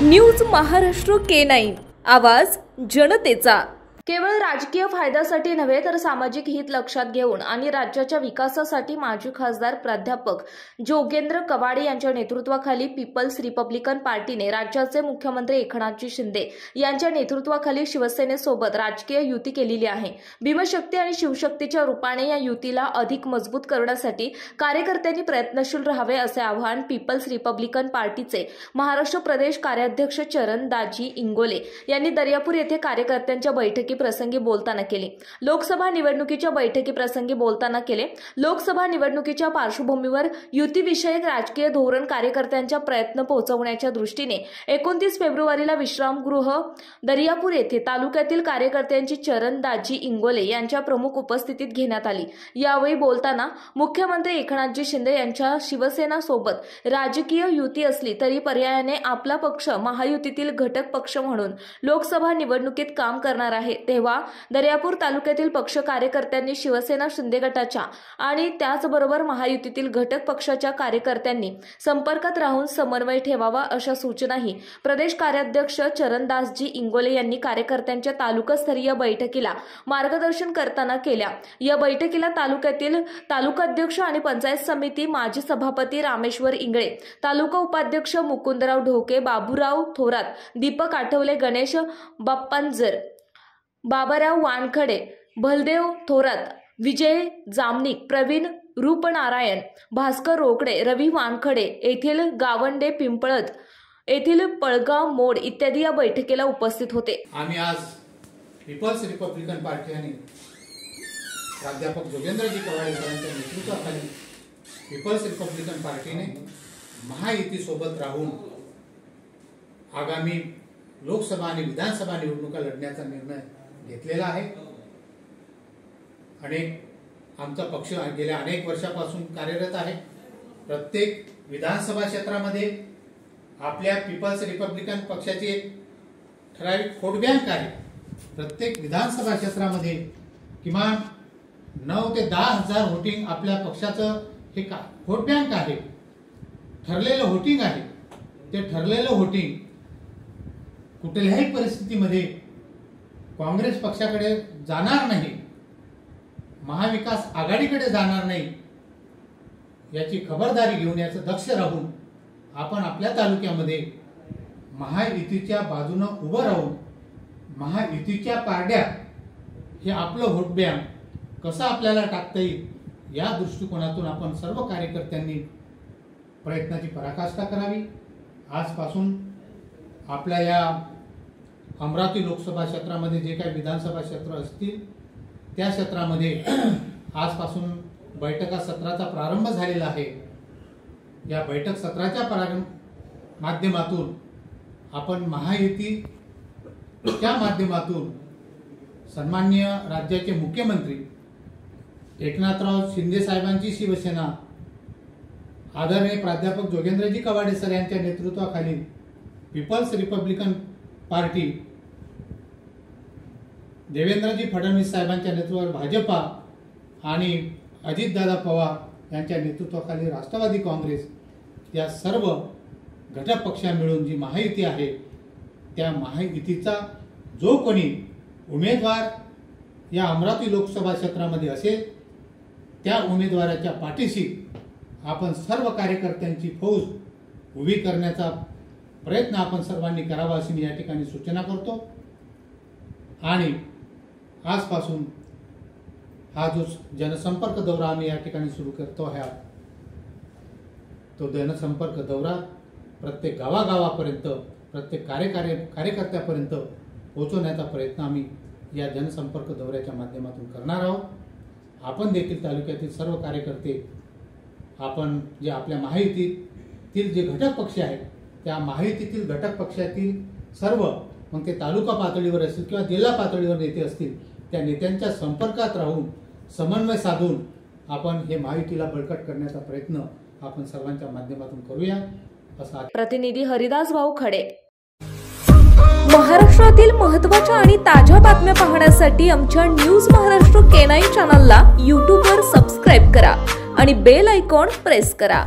News Maharashtra K9 आवाज जनतेचा। केवळ राजकीय फायद्यासाठी नव्हे तर सामाजिक हित लक्षात घेऊन आणि राज्याच्या विकासासाठी माजी खासदार प्राध्यापक जोगेंद्र कवाडे यांच्या नेतृत्वाखाली पीपल्स रिपब्लिकन पार्टीने राज्याचे मुख्यमंत्री एकनाथ शिंदे यांच्या नेतृत्वाखाली शिवसेनेसोबत राजकीय युती केलेली आहे। भीमशक्ती आणि शिवशक्तीच्या रूपाने या युतीला अधिक मजबूत करण्यासाठी कार्यकर्त्यांनी प्रयत्नशील राहावे असे आवाहन पीपल्स रिपब्लिकन पार्टीचे महाराष्ट्र प्रदेश कार्याध्यक्ष चरणदाजी इंगोले यांनी दर्यापूर येथे कार्यकर्त्यांच्या बैठकी प्रसंगी बोलताना केले। लोकसभा निवडणुकीच्या बैठकी प्रसंगी बोलताना केले। लोकसभा निवडणुकीच्या पार्श्वभूमीवर युतीविषयक राजकीय धोरण कार्यकर्त्यांच्या प्रयत्न पोहोचवण्याच्या दृष्टीने 29 फेब्रुवारीला विश्रामगृह दर्यापूर येथे तालुक्यातील कार्यकर्त्यांची चरणदाजी इंगोले यांच्या प्रमुख उपस्थितीत घेण्यात आली। यावेळी बोलताना मुख्यमंत्री एकनाथ शिंदे यांच्या शिवसेना सोबत राजकीय युती असली तरी पर्यायाने आपला पक्ष महायुतीतील घटक पक्ष म्हणून लोकसभा निवडणुकीत काम करणार आहे। तेव्हा दर्यापूर तालुक्यातील पक्ष कार्यकर्त्यांनी शिवसेना शिंदे गटाच्या आणि त्याचबरोबर महायुतीतील घटक पक्षाच्या कार्यकर्त्यांनी संपर्कात राहून समन्वय ठेवावा अशा सूचनाही प्रदेश कार्याध्यक्ष चरणदासजी इंगोले यांनी कार्यकर्त्यांच्या तालुकास्तरीय बैठकीला मार्गदर्शन करताना केल्या। या बैठकीला तालुक्यातील तालुकाध्यक्ष आणि पंचायत समिती माजी सभापती रामेश्वर इंगळे, तालुका उपाध्यक्ष मुकुंदराव ढोके, बाबूराव थोरात, दीपक आठवले, गणेश बाप्पांजर, बाबाराव वानखडे, बलदेव थोरात, विजय जामनिक, प्रवीण रूपनारायण, भास्कर रोकडे, रवी वानखडे येथील गावंडे पिंपळद येथील पळगाव मोड इत्यादी या बैठकीला उपस्थित होते। आम्ही आज पीपल्स रिपब्लिकन पार्टी आणि प्राध्यापक जोगेंद्रजी कवाडे यांच्या नेतृत्वाखाली पीपल्स रिपब्लिकन पार्टीने महायुती सोबत राहून आगामी लोकसभा आणि विधानसभा निवडणुका लढण्याचा निर्णय घेतलेला आहे। आमचा पक्ष गेल्या अनेक वर्षापासून कार्यरत आहे। प्रत्येक विधानसभा क्षेत्रामध्ये आपल्या पीपल्स रिपब्लिकन पक्षाची एक ठराविक व्होट बँक आहे। प्रत्येक विधानसभा क्षेत्रामध्ये किमान 9 ते 10 हजार व्होटिंग आपल्या पक्षाचं हे व्होट बँक आहे, ठरलेलं व्होटिंग आहे। ते ठरलेलं व्होटिंग कुठल्याही परिस्थितीमध्ये काँग्रेस पक्षाकडे जाणार नाही, महाविकास आघाडीकडे जाणार नाही याची खबरदारी घेऊन याचं दक्ष राहून आपण आपल्या तालुक्यामध्ये महायुतीच्या बाजूने उभं राहून महायुतीच्या पारड्या हे आपलं व्होट बँक कसं आपल्याला टाकता येईल या दृष्टिकोनातून आपण सर्व कार्यकर्त्यांनी प्रयत्नाची पराकाष्ठा करावी। आजपासून आपल्या या अमरावती लोकसभा क्षेत्रामध्ये जे काही विधानसभा क्षेत्र असतील त्या क्षेत्रामध्ये आजपासून बैठका सत्राचा प्रारंभ झालेला आहे। या बैठक सत्राच्या माध्यमातून आपण महायुतीच्या माध्यमातून सन्माननीय राज्याचे मुख्यमंत्री एकनाथराव शिंदे साहेबांची शिवसेना आदरणीय प्राध्यापक जोगेंद्रजी कवाडे सर यांच्या नेतृत्वाखाली पीपल्स रिपब्लिकन पार्टी, देवेंद्रजी फडणवीस साहेबांच्या नेतृत्वावर भाजपा आणि अजितदादा पवार यांच्या नेतृत्वाखाली राष्ट्रवादी काँग्रेस या सर्व घटक पक्ष मिळून जी महायुती आहे त्या महायुतीचा जो कोणी उमेदवार या अमरावती लोकसभा क्षेत्रामध्ये असेल त्या उमेदवाराच्या पाठीशी आपण सर्व कार्यकर्त्यांची फौज उभी करण्याचा प्रयत्न आपण सर्वांनी करावा अशी मी या ठिकाणी सूचना करतो। आणि आजपासून हा जो जनसंपर्क दौरा आम्ही या ठिकाणी सुरू करतो आहे तो जनसंपर्क दौरा प्रत्येक गावागावापर्यंत प्रत्येक कार्यकर्त्यापर्यंत पोहोचवण्याचा प्रयत्न आम्ही या जनसंपर्क दौऱ्याच्या माध्यमातून करणार आहोत। आपण देखील तालुक्यातील सर्व कार्यकर्ते आपण जे आपल्या महायुतीतील जे घटक पक्ष आहेत त्या महायुतीतील घटक पक्षातील सर्व मग ते तालुका पातळीवर असतील किंवा जिल्हा पातळीवर नेते असतील त्या नेत्यांच्या संपर्कात राहून समन्वय साधून आपण हे महायुतीला बळकट करण्याचा प्रयत्न आपण सर्वांच्या माध्यमातून करूया असा। प्रतिनिधी हरिदास भाऊ खडे। महाराष्ट्रातील महत्त्वाच्या आणि ताज्या बातम्या पाहण्यासाठी आमच्या न्यूज महाराष्ट्र K9 चॅनलला YouTube वर सबस्क्राइब करा आणि बेल आयकॉन प्रेस करा।